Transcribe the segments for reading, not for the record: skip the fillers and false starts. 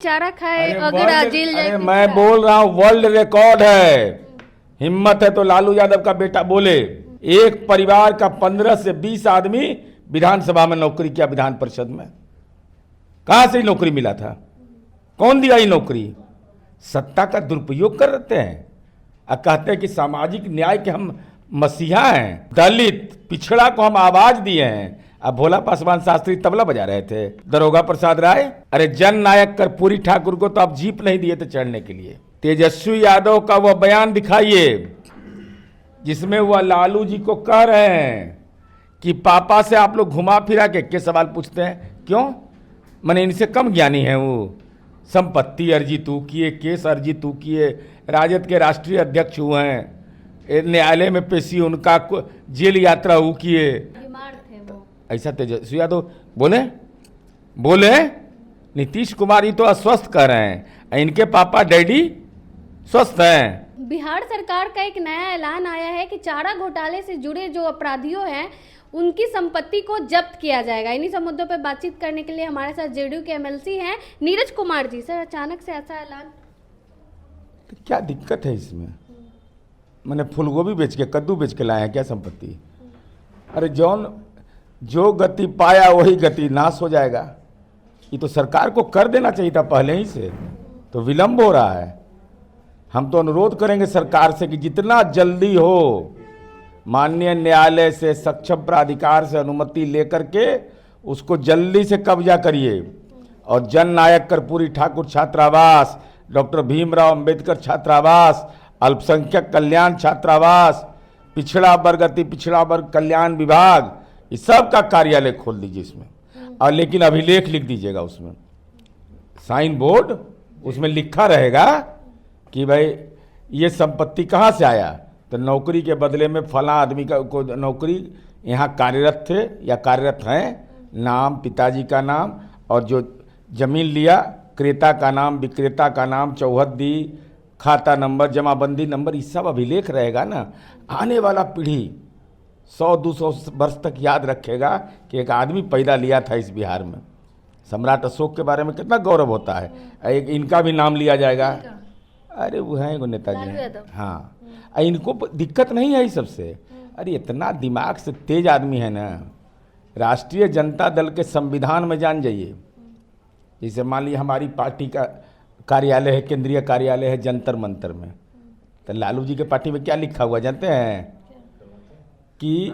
चारा खाए अगर जेल जाए। मैं बोल रहा हूँ वर्ल्ड रिकॉर्ड है। हिम्मत है तो लालू यादव का बेटा बोले एक परिवार का 15 से 20 आदमी विधानसभा में नौकरी किया। विधान परिषद में कहां से नौकरी मिला था? कौन दिया ये नौकरी? सत्ता का दुरुपयोग कर रहे हैं और कहते हैं कि सामाजिक न्याय के हम मसीहा हैं, दलित पिछड़ा को हम आवाज दिए हैं। अब भोला पासवान शास्त्री तबला बजा रहे थे, दरोगा प्रसाद राय, अरे जन नायक कर्पूरी ठाकुर को तो आप जीप नहीं दिए थे चढ़ने के लिए। तेजस्वी यादव का वह बयान दिखाइए जिसमें वह लालू जी को कह रहे हैं कि पापा से आप लोग घुमा फिरा के सवाल पूछते हैं। क्यों? मैंने इनसे कम ज्ञानी है वो। संपत्ति अर्जित तू किए, केस अर्जित तू किए, राजद के राष्ट्रीय अध्यक्ष हुए हैं, न्यायालय में पेशी उनका, जेल यात्रा वो किए। ऐसा तेजस्वी यादव बोले नीतीश कुमार ही तो अस्वस्थ कर रहे हैं, इनके पापा डैडी स्वस्थ हैं। बिहार सरकार का एक नया ऐलान आया है कि चारा घोटाले से जुड़े जो अपराधियों हैं उनकी संपत्ति को जब्त किया जाएगा। इन्हीं सब मुद्दों पर बातचीत करने के लिए हमारे साथ जेडीयू के एमएलसी हैं नीरज कुमार जी। सर, अचानक से ऐसा ऐलान, तो क्या दिक्कत है इसमें? मैंने फूलगोभी बेच के, कद्दू बेच के लाए हैं क्या संपत्ति? अरे जो गति पाया वही गति नाश हो जाएगा। ये तो सरकार को कर देना चाहिए था पहले ही से, तो विलंब हो रहा है। हम तो अनुरोध करेंगे सरकार से कि जितना जल्दी हो माननीय न्यायालय से, सक्षम प्राधिकार से अनुमति लेकर के उसको जल्दी से कब्जा करिए और जन नायक कर्पूरी ठाकुर छात्रावास, डॉक्टर भीमराव अंबेडकर छात्रावास, अल्पसंख्यक कल्याण छात्रावास, पिछड़ा वर्ग अति पिछड़ा वर्ग कल्याण विभाग, इस सब का कार्यालय खोल दीजिए इसमें। और लेकिन अभिलेख लिख दीजिएगा उसमें, साइन बोर्ड, उसमें लिखा रहेगा कि भाई ये संपत्ति कहाँ से आया, तो नौकरी के बदले में फला आदमी को नौकरी यहाँ कार्यरत थे या कार्यरत हैं, नाम, पिताजी का नाम, और जो जमीन लिया क्रेता का नाम, विक्रेता का नाम, चौहद्दी, खाता नंबर, जमाबंदी नंबर, ये सब अभिलेख रहेगा ना। आने वाला पीढ़ी 100-200 वर्ष तक याद रखेगा कि एक आदमी पैदा लिया था इस बिहार में। सम्राट अशोक के बारे में कितना गौरव होता है, एक इनका भी नाम लिया जाएगा। अरे वो हैं एगो नेताजी हैं, हाँ, इनको दिक्कत नहीं है इस सबसे। अरे इतना दिमाग से तेज आदमी है ना। राष्ट्रीय जनता दल के संविधान में जान जाइए, जैसे मान लीजिए हमारी पार्टी का कार्यालय है, केंद्रीय कार्यालय है जंतर मंतर में, तो लालू जी के पार्टी में क्या लिखा हुआ जानते हैं कि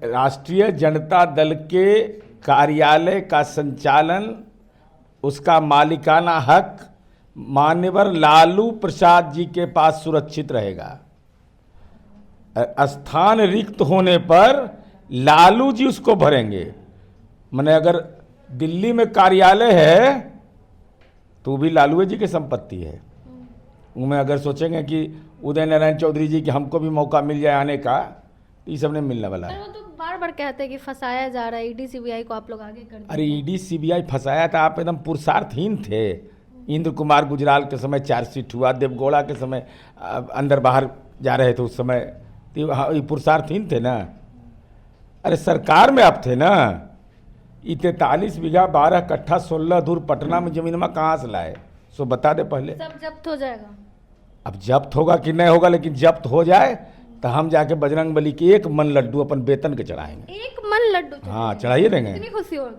राष्ट्रीय जनता दल के कार्यालय का संचालन, उसका मालिकाना हक मान्यवर लालू प्रसाद जी के पास सुरक्षित रहेगा। स्थान रिक्त होने पर लालू जी उसको भरेंगे। माने अगर दिल्ली में कार्यालय है तो भी लालू जी की संपत्ति है। उनमें अगर सोचेंगे कि उदय नारायण चौधरी जी कि हमको भी मौका मिल जाए आने का, ये सब नहीं मिलने वाला है। वो तो बार बार कहते हैं कि फंसाया जा रहा है, ईडी सीबीआई को आप लोग आगे कर दिए। अरे ईडी सीबीआई फंसाया था, आप एकदम पुरुषार्थहीन थे। इंद्र कुमार गुजराल के समय चार्जशीट हुआ, देवगौड़ा के समय अंदर बाहर जा रहे थे उस समय, तो ये पुरुषार्थहीन थे ना। अरे सरकार में आप थे ना। ये 43 बीघा 12 कट्ठा 16 धूर पटना में जमीन में कहाँ से लाए? सो बता दे पहले। सब जब्त हो जाएगा। अब जब्त होगा कि नहीं होगा, लेकिन जब्त हो जाए तो हम जाके बजरंग बली के 1 मन लड्डू अपन वेतन के चढ़ाएंगे। 1 मन लड्डू? हाँ, चढ़ाइए देंगे।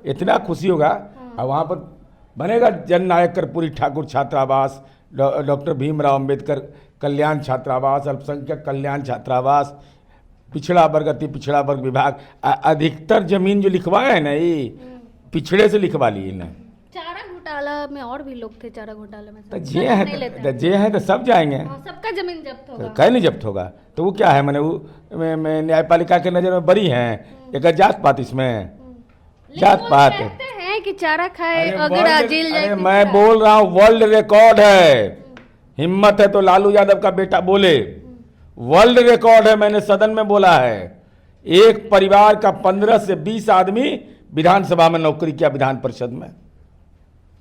इतना खुशी होगा। और वहाँ पर बनेगा जन नायक कर्पूरी ठाकुर छात्रावास, डॉक्टर भीमराव अंबेडकर कल्याण छात्रावास, अल्पसंख्यक कल्याण छात्रावास, पिछड़ा वर्ग अति पिछड़ा वर्ग विभाग। अधिकतर जमीन जो लिखवाए है ना, ये पिछड़े से लिखवा लिए ना। चारा घोटाला में और भी लोग थे, चारा घोटाले में तो जे हैं तो सब जाएंगे। सबका जमीन जब्त होगा। कहीं नहीं जब्त होगा तो वो क्या है? मैंने वो न्यायपालिका के नजर में बरी हैं। एक जात पात, इसमें जात पात है कि चारा खाए अगर जेल जाए। मैं बोल रहा हूँ वर्ल्ड रिकॉर्ड है। हिम्मत है तो लालू यादव का बेटा बोले, वर्ल्ड रिकॉर्ड है। मैंने सदन में बोला है, एक परिवार का 15 से 20 आदमी विधानसभा में नौकरी किया। विधान परिषद में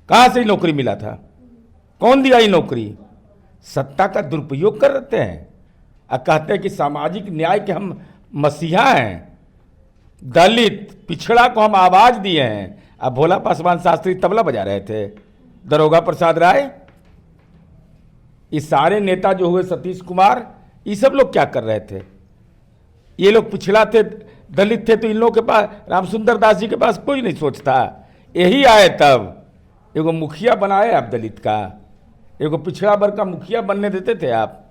कहां से नौकरी मिला था? कौन दिया ये नौकरी? सत्ता का दुरुपयोग कर रहे हैं और कहते हैं कि सामाजिक न्याय के हम मसीहा हैं, दलित पिछड़ा को हम आवाज दिए हैं। अब भोला पासवान शास्त्री तबला बजा रहे थे, दरोगा प्रसाद राय, ये सारे नेता जो हुए, सतीश कुमार, ये सब लोग क्या कर रहे थे? ये लोग पिछड़ा थे, दलित थे, तो इन लोगों के पास, रामसुंदर दास जी के पास कोई नहीं सोचता। यही आए तब एगो मुखिया बनाए आप दलित का, एगो पिछड़ा वर्ग का मुखिया बनने देते थे आप?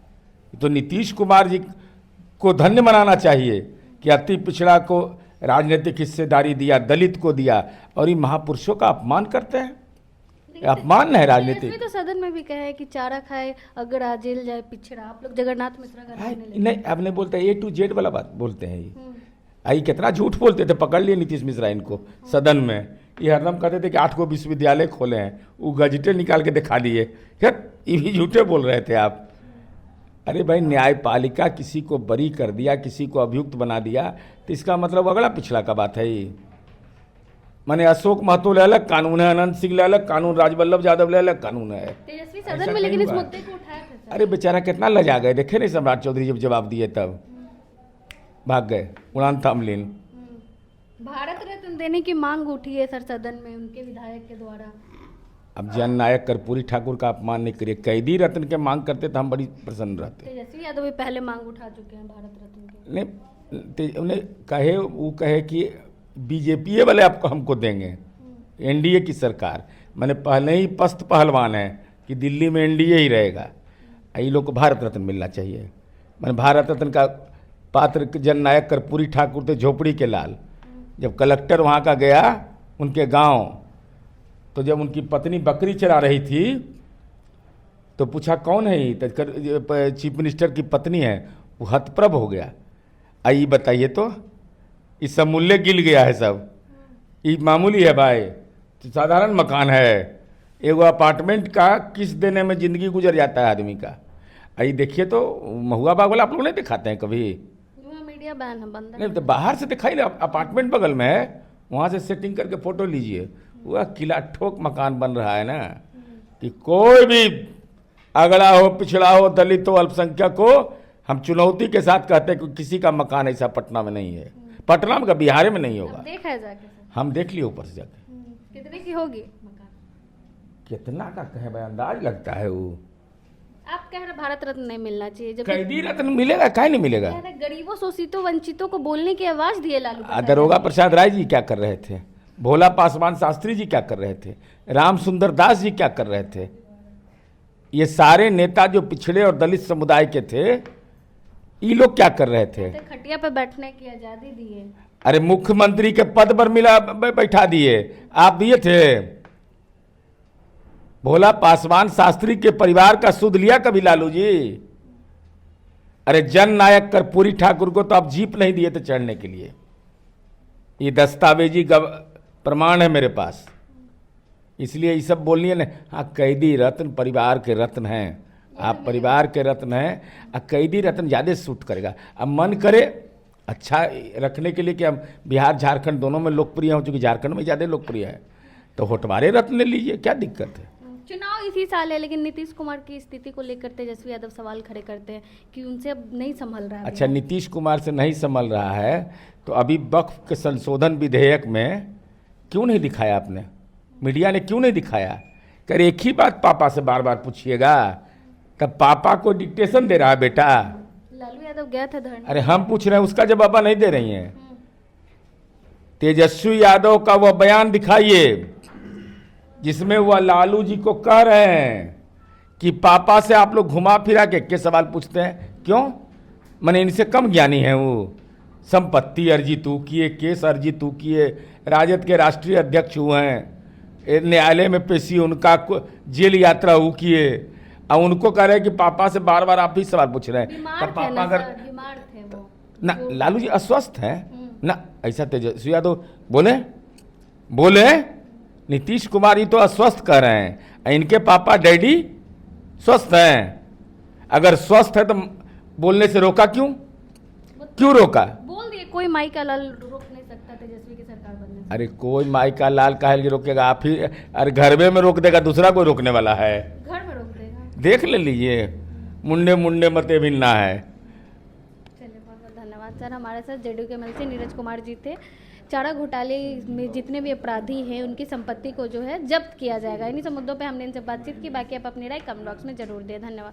तो नीतीश कुमार जी को धन्य मनाना चाहिए कि अति पिछड़ा को राजनीतिक हिस्सेदारी दिया, दलित को दिया, और ये महापुरुषों का अपमान करते हैं। अपमान है राजनीति। इसमें तो सदन में भी कहा है कि चारा खाए अगर आ जेल जाए पिछड़ा। आप लोग जगन्नाथ मिश्रा का नाम नहीं लेते। नहीं, अब नहीं बोलते, A to Z वाला बात बोलते हैं। ये आई कितना झूठ बोलते थे, पकड़ लिए नीतीश मिश्रा इनको सदन में। ये हरदम कहते थे कि 8 को विश्वविद्यालय खोले हैं, वो गजटें निकाल के दिखा दिए। खैर ये भी झूठे बोल रहे थे आप। अरे भाई, न्यायपालिका किसी को बरी कर दिया, किसी को अभियुक्त बना दिया, तो इसका मतलब अगला पिछड़ा का बात है। ये माने अशोक महतो ले अलग कानून है, अनंत सिंह ले अलग कानून, राजवल्लभ यादव ले अलग कानून है। तेजस्वी सदन में लेकिन इस मुद्दे को उठाया था सर। अरे बेचारा कितना लजा गए, देखे नहीं सम्राट चौधरी जब जवाब दिए तब भाग गए, उड़ान थाम लीन। भारत रत्न देने की मांग उठी है सर सदन में उनके विधायक के द्वारा। अब जननायक कर्पूरी ठाकुर का अपमान नहीं करिए। कैदी रत्न के मांग करते तो हम बड़ी प्रसन्न रहते। तेजस्वी यादव भी पहले मांग उठा चुके हैं भारत रत्न की। नहीं, उन्हें कहे, वो कहे कि बीजेपी वाले आपको हमको देंगे, एनडीए की सरकार। मैंने पहले ही पस्त पहलवान है कि दिल्ली में एनडीए ही रहेगा। ये लोग को भारत रत्न मिलना चाहिए। मैंने भारत रत्न का पात्र जननायक कर्पूरी ठाकुर थे, झोपड़ी के लाल। जब कलेक्टर वहाँ का गया उनके गांव, तो जब उनकी पत्नी बकरी चरा रही थी तो पूछा कौन है ये? तो चीफ मिनिस्टर की पत्नी है। वो हतप्रभ हो गया। आइए बताइए तो, इस सब मूल्य गिल गया है सब। ये मामूली है भाई, तो साधारण मकान है। एगो अपार्टमेंट का किस्त देने में ज़िंदगी गुजर जाता है आदमी का। आइए देखिए तो, महुआ बाग वाला आप लोग नहीं दिखाते हैं कभी? मीडिया बैन है, बंद नहीं तो बाहर से दिखाई, अपार्टमेंट बगल में है, वहाँ से सेटिंग करके फ़ोटो लीजिए। वह किला ठोक मकान बन रहा है ना, कि कोई भी अगड़ा हो, पिछड़ा हो, दलित हो, अल्पसंख्यक हो, हम चुनौती के साथ कहते हैं कि किसी का मकान ऐसा पटना में नहीं है। पटना में, बिहार में नहीं होगा। देखा है जाके सर? हम देख लिए ऊपर से जाके। कितने की होगी मकान? कितना का कहे भाई, अंदाज लगता है वो। आप कह रहे भारत रत्न नहीं मिलना चाहिए, जब कैदी रत्न मिलेगा, काहे नहीं मिलेगा? कह रहे गरीबों, शोषितों, वंचितों को बोलने की आवाज दिए लालू प्रसाद। दरोगा प्रसाद राय जी क्या कर रहे थे? भोला पासवान शास्त्री जी क्या कर रहे थे? रामसुंदर दास जी क्या कर रहे थे? ये सारे नेता जो पिछड़े और दलित समुदाय के थे, ये लोग क्या कर रहे थे? खटिया पे बैठने की आजादी दिए। अरे मुख्यमंत्री के पद पर मिला, बैठा दिए। आप दिए थे? भोला पासवान शास्त्री के परिवार का सुध लिया कभी लालू जी? अरे जननायक कर्पूरी ठाकुर को तो आप जीप नहीं दिए थे चढ़ने के लिए। ये दस्तावेजी प्रमाण है मेरे पास। इसलिए ये सब बोलनी है ना। हाँ, कैदी रत्न परिवार के रत्न हैं, आप परिवार के रत्न हैं। कैदी रत्न ज़्यादा सूट करेगा। अब मन करे अच्छा रखने के लिए कि हम बिहार झारखंड दोनों में लोकप्रिय हों, चूँकि झारखंड में ज़्यादा लोकप्रिय है, तो होटवारे रत्न ले लीजिए, क्या दिक्कत है? चुनाव इसी साल है, लेकिन नीतीश कुमार की स्थिति को लेकर तेजस्वी यादव सवाल खड़े करते हैं कि उनसे अब नहीं संभल रहा है। अच्छा, नीतीश कुमार से नहीं संभल रहा है, तो अभी वक्फ के संशोधन विधेयक में क्यों नहीं दिखाया आपने? मीडिया ने क्यों नहीं दिखाया? कर एक ही बात पापा से बार बार पूछिएगा, तब पापा को डिक्टेशन दे रहा है बेटा। लालू यादव गया था धरने। अरे हम पूछ रहे हैं, उसका जवाब पापा नहीं दे रही हैं। तेजस्वी यादव का वह बयान दिखाइए जिसमें वह लालू जी को कह रहे हैं कि पापा से आप लोग घुमा फिरा के सवाल पूछते हैं। क्यों? मैंने इनसे कम ज्ञानी है वो। संपत्ति अर्जित तू किए, केस अर्जित तू किए, राजद के राष्ट्रीय अध्यक्ष हुए हैं, न्यायालय में पेशी उनका, जेल यात्रा वो किए, और उनको कह रहे हैं कि पापा से बार बार आप ही सवाल पूछ रहे हैं। बीमार पापा थे ना अगर सर, बीमार थे वो। ना, लालू जी अस्वस्थ हैं ना, ऐसा तेजस्वी यादव बोले नीतीश कुमार ये तो अस्वस्थ कह रहे हैं, इनके पापा डैडी स्वस्थ हैं। अगर स्वस्थ है तो बोलने से रोका क्यों रोका? बोल दिए कोई माई का लाल रोक नहीं सकता तेजस्वी की सरकार बनने से। अरे कोई माई का लाल काहे के रोकेगा? आप ही, अरे घर में रोक देगा, दूसरा कोई रोकने वाला है? घर में रोक देगा। देख ले लीजिए, मुंडे मते भिन्ना है। चलिए, बहुत बहुत धन्यवाद सर। हमारे साथ जेडीयू के एमएलसी नीरज कुमार जी थे। चारा घोटाले में जितने भी अपराधी हैं उनकी संपत्ति को जो है जब्त किया जाएगा। इन्हीं सब मुद्दों पे हमने इनसे बातचीत की। बाकी आप अपनी राय कमेंट बॉक्स में जरूर दें। धन्यवाद।